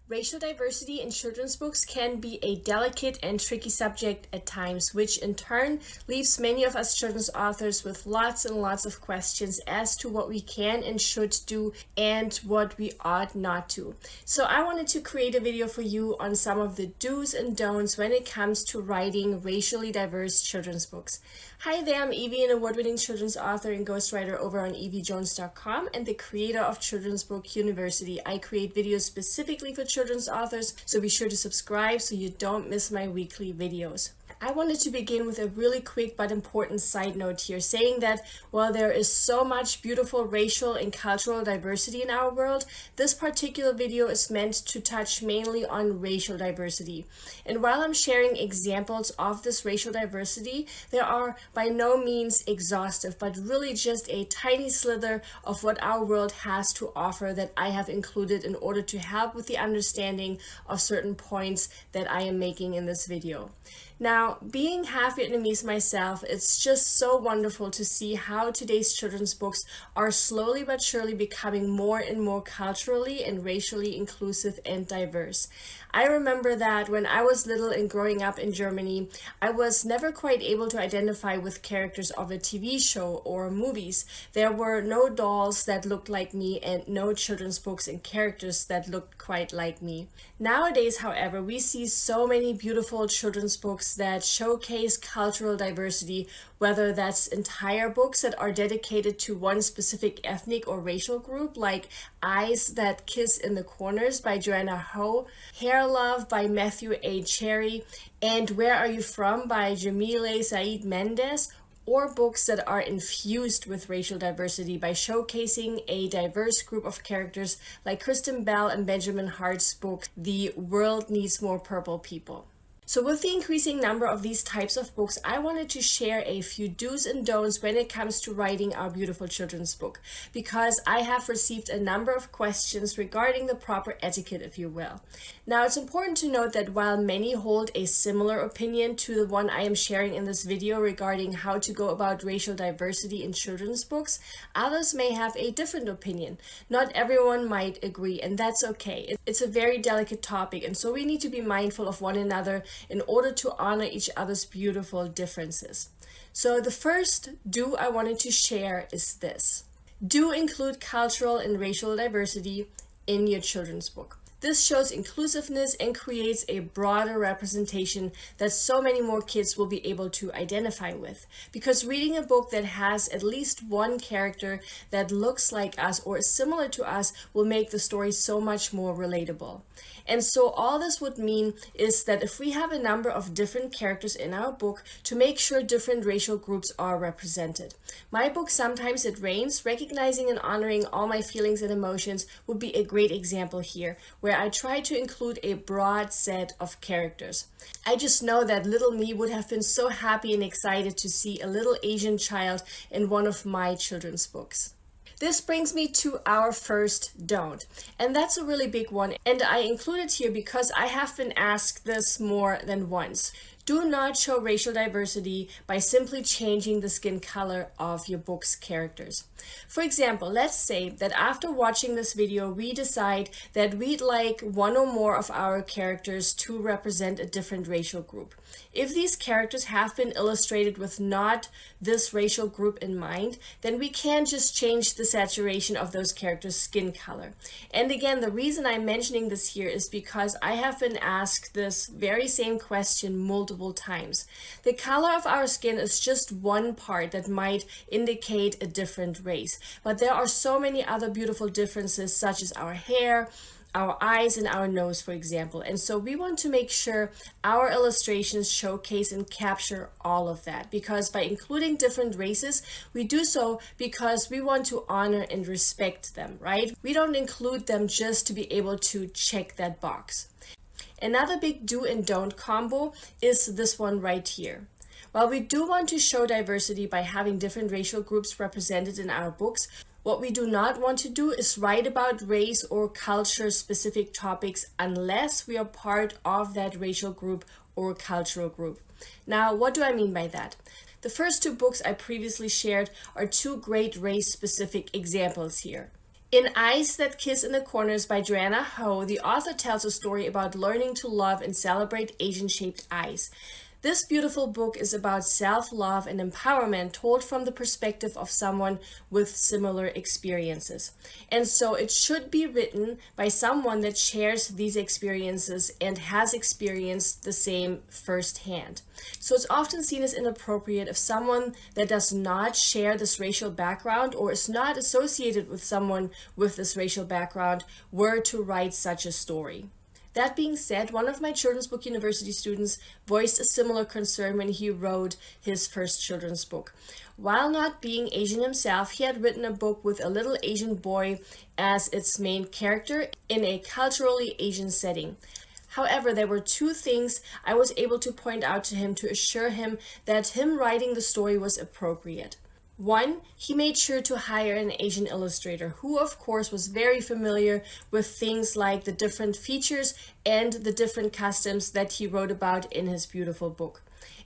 Racial diversity in children's books can be a delicate and tricky subject at times, which in turn leaves many of us children's authors with lots and lots of questions as to what we can and should do and what we ought not to. So I wanted to create a video for you on some of the do's and don'ts when it comes to writing racially diverse children's books. Hi there, I'm Eevi, an award-winning children's author and ghostwriter over on eevijones.com and the creator of Children's Book University. I create videos specifically for children's authors, so be sure to subscribe so you don't miss my weekly videos. I wanted to begin with a really quick but important side note here, saying that while there is so much beautiful racial and cultural diversity in our world, this particular video is meant to touch mainly on racial diversity. And while I'm sharing examples of this racial diversity, they are by no means exhaustive, but really just a tiny slither of what our world has to offer that I have included in order to help with the understanding of certain points that I am making in this video. Now, being half Vietnamese myself, it's just so wonderful to see how today's children's books are slowly but surely becoming more and more culturally and racially inclusive and diverse. I remember that when I was little and growing up in Germany, I was never quite able to identify with characters of a TV show or movies. There were no dolls that looked like me and no children's books and characters that looked quite like me. Nowadays, however, we see so many beautiful children's books that showcase cultural diversity, whether that's entire books that are dedicated to one specific ethnic or racial group, like Eyes That Kiss in the Corners by Joanna Ho, Hair Love by Matthew A. Cherry, and Where Are You From by Jamile Said Mendez, or books that are infused with racial diversity by showcasing a diverse group of characters like Kristen Bell and Benjamin Hart's book, The World Needs More Purple People. So with the increasing number of these types of books, I wanted to share a few do's and don'ts when it comes to writing our beautiful children's book, because I have received a number of questions regarding the proper etiquette, if you will. Now, it's important to note that while many hold a similar opinion to the one I am sharing in this video regarding how to go about racial diversity in children's books, others may have a different opinion. Not everyone might agree, and that's okay. It's a very delicate topic, and so we need to be mindful of one another in order to honor each other's beautiful differences. So the first do I wanted to share is this. Do include cultural and racial diversity in your children's book. This shows inclusiveness and creates a broader representation that so many more kids will be able to identify with. Because reading a book that has at least one character that looks like us or is similar to us will make the story so much more relatable. And so all this would mean is that if we have a number of different characters in our book, to make sure different racial groups are represented. My book, Sometimes It Rains, Recognizing and Honoring All My Feelings and Emotions, would be a great example here, where I try to include a broad set of characters. I just know that little me would have been so happy and excited to see a little Asian child in one of my children's books. This brings me to our first don't, and that's a really big one, and I include it here because I have been asked this more than once. Do not show racial diversity by simply changing the skin color of your book's characters. For example, let's say that after watching this video, we decide that we'd like one or more of our characters to represent a different racial group. If these characters have been illustrated with not this racial group in mind, then we can just change the saturation of those characters' skin color. And again, the reason I'm mentioning this here is because I have been asked this very same question multiple times. The color of our skin is just one part that might indicate a different race, but there are so many other beautiful differences, such as our hair, our eyes, and our nose, for example. And so we want to make sure our illustrations showcase and capture all of that, because by including different races, we do so because we want to honor and respect them, right? We don't include them just to be able to check that box. Another big do and don't combo is this one right here. While we do want to show diversity by having different racial groups represented in our books, what we do not want to do is write about race or culture specific topics unless we are part of that racial group or cultural group. Now, what do I mean by that? The first two books I previously shared are two great race specific examples here. In Eyes That Kiss in the Corners by Joanna Ho, the author tells a story about learning to love and celebrate Asian-shaped eyes. This beautiful book is about self-love and empowerment told from the perspective of someone with similar experiences. And so it should be written by someone that shares these experiences and has experienced the same firsthand. So it's often seen as inappropriate if someone that does not share this racial background or is not associated with someone with this racial background were to write such a story. That being said, one of my children's book university students voiced a similar concern when he wrote his first children's book. While not being Asian himself, he had written a book with a little Asian boy as its main character in a culturally Asian setting. However, there were two things I was able to point out to him to assure him that him writing the story was appropriate. One, he made sure to hire an Asian illustrator who, of course, was very familiar with things like the different features and the different customs that he wrote about in his beautiful book.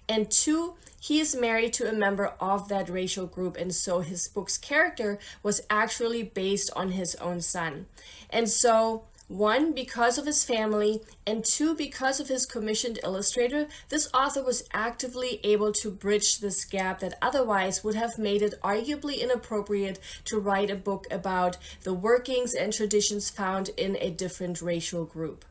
And two, he is married to a member of that racial group, and so his book's character was actually based on his own son. And so, one, because of his family, and two, because of his commissioned illustrator, this author was actively able to bridge this gap that otherwise would have made it arguably inappropriate to write a book about the workings and traditions found in a different racial group.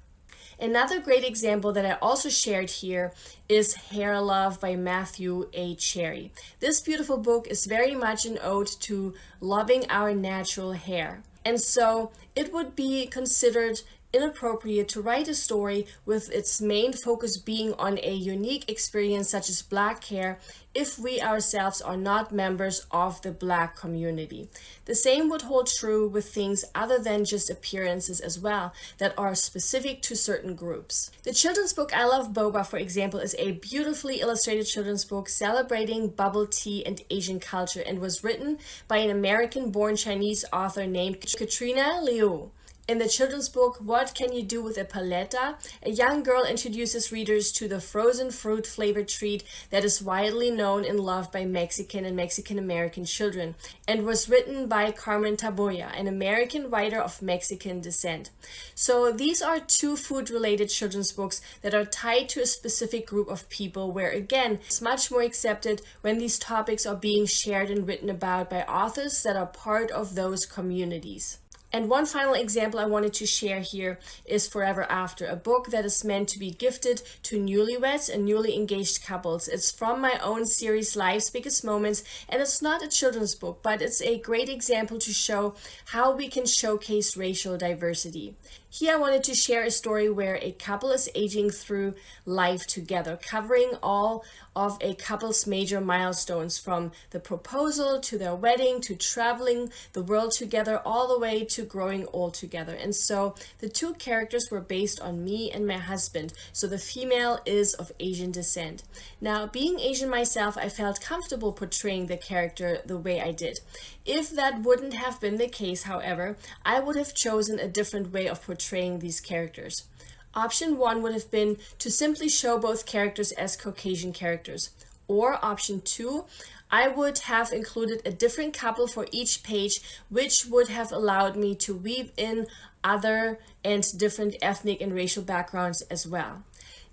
Another great example that I also shared here is Hair Love by Matthew A. Cherry. This beautiful book is very much an ode to loving our natural hair. And so it would be considered inappropriate to write a story with its main focus being on a unique experience such as black hair if we ourselves are not members of the black community. The same would hold true with things other than just appearances as well that are specific to certain groups. The children's book I Love Boba, for example, is a beautifully illustrated children's book celebrating bubble tea and Asian culture and was written by an American-born Chinese author named Katrina Liu. In the children's book, What Can You Do with a Paleta?, a young girl introduces readers to the frozen fruit flavored treat that is widely known and loved by Mexican and Mexican-American children, and was written by Carmen Taboya, an American writer of Mexican descent. So these are two food-related children's books that are tied to a specific group of people where, again, it's much more accepted when these topics are being shared and written about by authors that are part of those communities. And one final example I wanted to share here is Forever After, a book that is meant to be gifted to newlyweds and newly engaged couples. It's from my own series, Life's Biggest Moments, and it's not a children's book, but it's a great example to show how we can showcase racial diversity. Here I wanted to share a story where a couple is aging through life together, covering all of a couple's major milestones, from the proposal to their wedding to traveling the world together, all the way to growing old together. And so the two characters were based on me and my husband. So the female is of Asian descent. Now, being Asian myself, I felt comfortable portraying the character the way I did. If that wouldn't have been the case, however, I would have chosen a different way of portraying these characters. Option 1 would have been to simply show both characters as Caucasian characters. Or option 2, I would have included a different couple for each page, which would have allowed me to weave in other and different ethnic and racial backgrounds as well.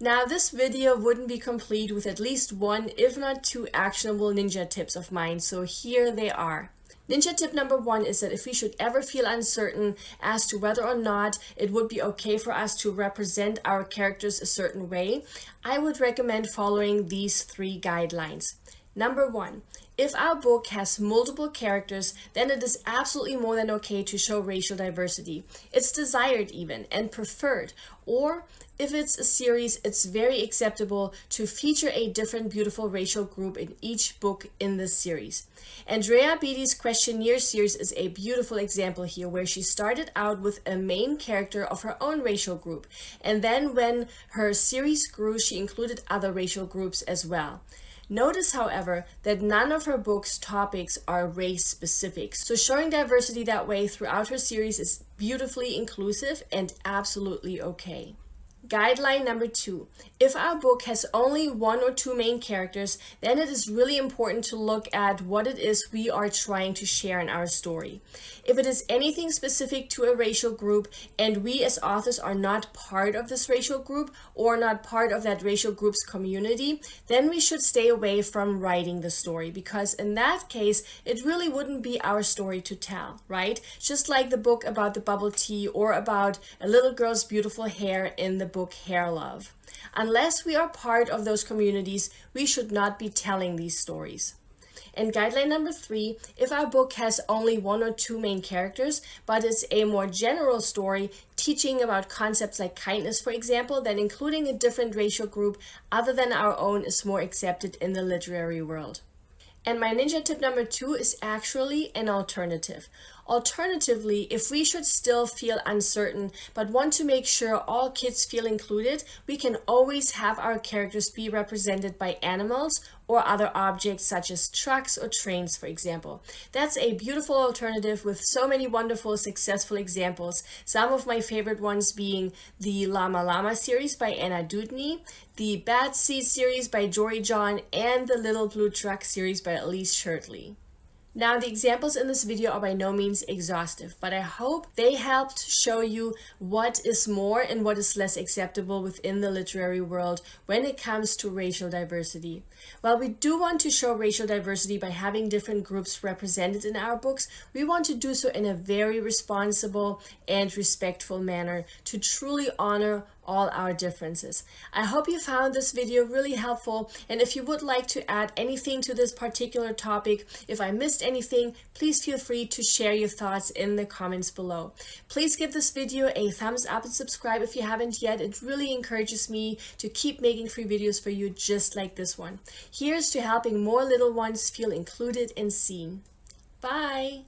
Now, this video wouldn't be complete with at least one, if not two, actionable ninja tips of mine, so here they are. Ninja tip number 1 is that if we should ever feel uncertain as to whether or not it would be okay for us to represent our characters a certain way, I would recommend following these 3 guidelines. Number 1, if our book has multiple characters, then it is absolutely more than okay to show racial diversity. It's desired even and preferred. Or if it's a series, it's very acceptable to feature a different beautiful racial group in each book in this series. Andrea Beatty's questionnaire series is a beautiful example here, where she started out with a main character of her own racial group, and then when her series grew, she included other racial groups as well. Notice, however, that none of her book's topics are race specific, so showing diversity that way throughout her series is beautifully inclusive and absolutely okay. Guideline number 2. If our book has only 1 or 2 main characters, then it is really important to look at what it is we are trying to share in our story. If it is anything specific to a racial group and we as authors are not part of this racial group or not part of that racial group's community, then we should stay away from writing the story, because in that case, it really wouldn't be our story to tell, right? Just like the book about the bubble tea or about a little girl's beautiful hair in the book Hair Love. Unless we are part of those communities, we should not be telling these stories. And guideline number 3, if our book has only 1 or 2 main characters, but it's a more general story teaching about concepts like kindness, for example, then including a different racial group other than our own is more accepted in the literary world. And my ninja tip number 2 is actually an alternative. Alternatively, if we should still feel uncertain but want to make sure all kids feel included, we can always have our characters be represented by animals or other objects such as trucks or trains, for example. That's a beautiful alternative with so many wonderful, successful examples. Some of my favorite ones being the Llama Llama series by Anna Dewdney, the Bad Seed series by Jory John, and the Little Blue Truck series by Elise Shirtley. Now, the examples in this video are by no means exhaustive, but I hope they helped show you what is more and what is less acceptable within the literary world when it comes to racial diversity. While we do want to show racial diversity by having different groups represented in our books, we want to do so in a very responsible and respectful manner to truly honor all our differences. I hope you found this video really helpful, and if you would like to add anything to this particular topic, if I missed anything, please feel free to share your thoughts in the comments below. Please give this video a thumbs up and subscribe if you haven't yet. It really encourages me to keep making free videos for you just like this one. Here's to helping more little ones feel included and seen. Bye!